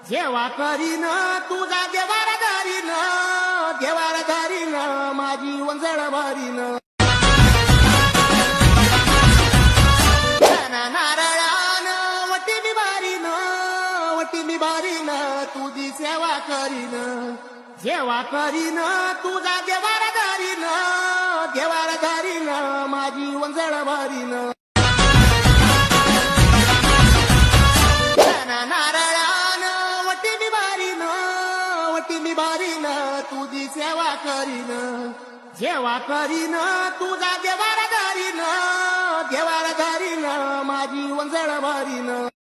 जेव्हा करीन तुझा देवार धरीन माझी वंजळ भरीन नारळान वटी मी भारीन तुझी सेवा करीन जेव्हा करीन तुझा देवार धरीन माझी वंजळ भरीन नारळान वटी मी भारीन तुझी सेवा करीन जेव्हा करीन तुझा देवार धरीन माझी वंजळ भरीन